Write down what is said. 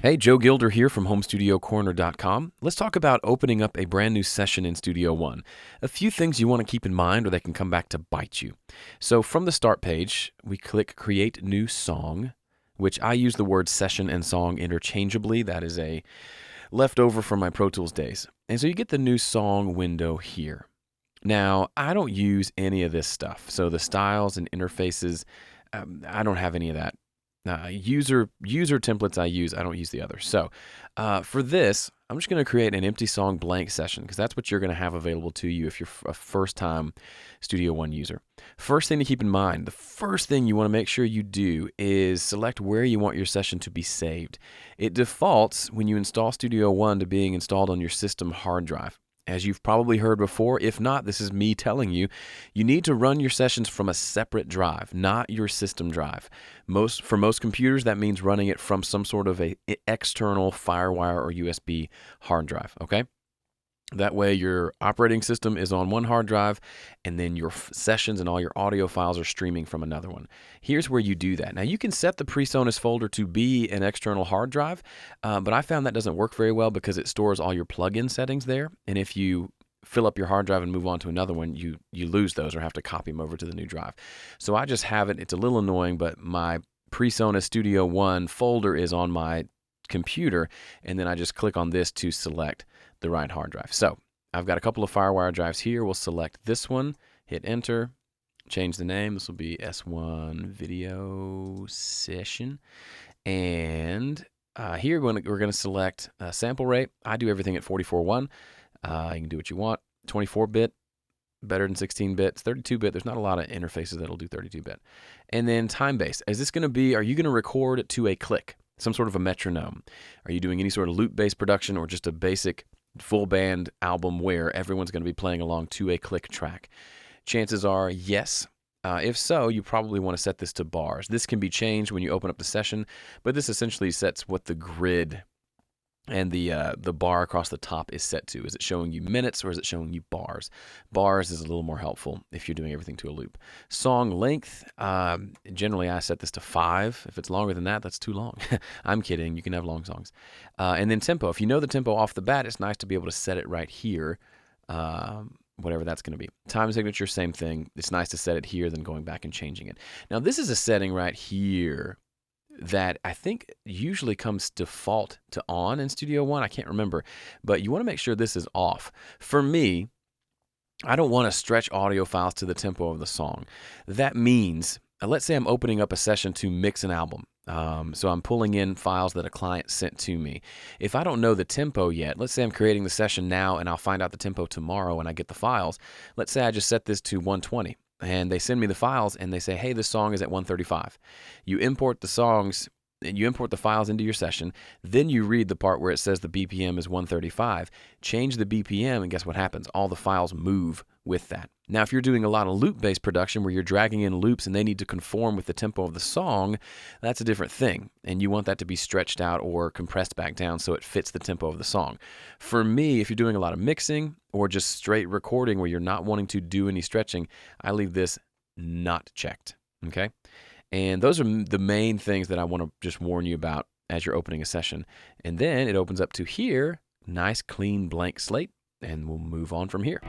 Hey, Joe Gilder here from HomeStudioCorner.com. Let's talk about opening up a brand new session in Studio One. A few things you want to keep in mind or they can come back to bite you. So from the start page, we click Create New Song, which I use the word session and song interchangeably. That is a leftover from my Pro Tools days. And so you get the new song window here. Now, I don't use any of this stuff. So the styles and interfaces, I don't have any of that. User templates I use, I don't use the others. So for this, I'm just going to create an empty song blank session because that's what you're going to have available to you if you're a first-time Studio One user. First thing to keep in mind, the first thing you want to make sure you do is select where you want your session to be saved. It defaults when you install Studio One to being installed on your system hard drive. As you've probably heard before, if not, this is me telling you, you need to run your sessions from a separate drive, not your system drive. For most computers, that means running it from some sort of a external FireWire or USB hard drive, okay? That way your operating system is on one hard drive and then your sessions and all your audio files are streaming from another one. Here's where you do that. Now you can set the PreSonus folder to be an external hard drive, but I found that doesn't work very well because it stores all your plugin settings there. And if you fill up your hard drive and move on to another one, you lose those or have to copy them over to the new drive. So I just have it. It's a little annoying, but my PreSonus Studio One folder is on my computer, and then I just click on this to select the right hard drive. So I've got a couple of FireWire drives here. We'll select this one, hit enter, change the name. This will be S1 Video Session. And here we're going to select sample rate. I do everything at 44.1. You can do what you want. 24-bit, better than 16-bit. 32-bit, there's not a lot of interfaces that'll do 32-bit. And then time-based. Are you going to record to a click? Some sort of a metronome? Are you doing any sort of loop-based production or just a basic full band album where everyone's going to be playing along to a click track? Chances are yes. If so, you probably want to set this to bars. This can be changed when you open up the session, but this essentially sets what the grid and the bar across the top is set to. Is it showing you minutes or is it showing you bars? Bars is a little more helpful if you're doing everything to a loop. Song length, generally I set this to 5. If it's longer than that, that's too long. I'm kidding, you can have long songs. And then tempo, if you know the tempo off the bat, it's nice to be able to set it right here, whatever that's going to be. Time signature, same thing. It's nice to set it here than going back and changing it. Now this is a setting right here that I think usually comes default to on in Studio One. I can't remember, but you want to make sure this is off. For me, I don't want to stretch audio files to the tempo of the song. That means, let's say I'm opening up a session to mix an album. So I'm pulling in files that a client sent to me. If I don't know the tempo yet, let's say I'm creating the session now and I'll find out the tempo tomorrow when I get the files. Let's say I just set this to 120. And they send me the files and they say, hey, this song is at 135. You import the songs, you import the files into your session, then you read the part where it says the BPM is 135, change the BPM, and guess what happens? All the files move with that. Now, if you're doing a lot of loop-based production where you're dragging in loops and they need to conform with the tempo of the song, that's a different thing. And you want that to be stretched out or compressed back down so it fits the tempo of the song. For me, if you're doing a lot of mixing or just straight recording where you're not wanting to do any stretching, I leave this not checked, okay? And those are the main things that I want to just warn you about as you're opening a session. And then it opens up to here, nice, clean, blank slate, and we'll move on from here.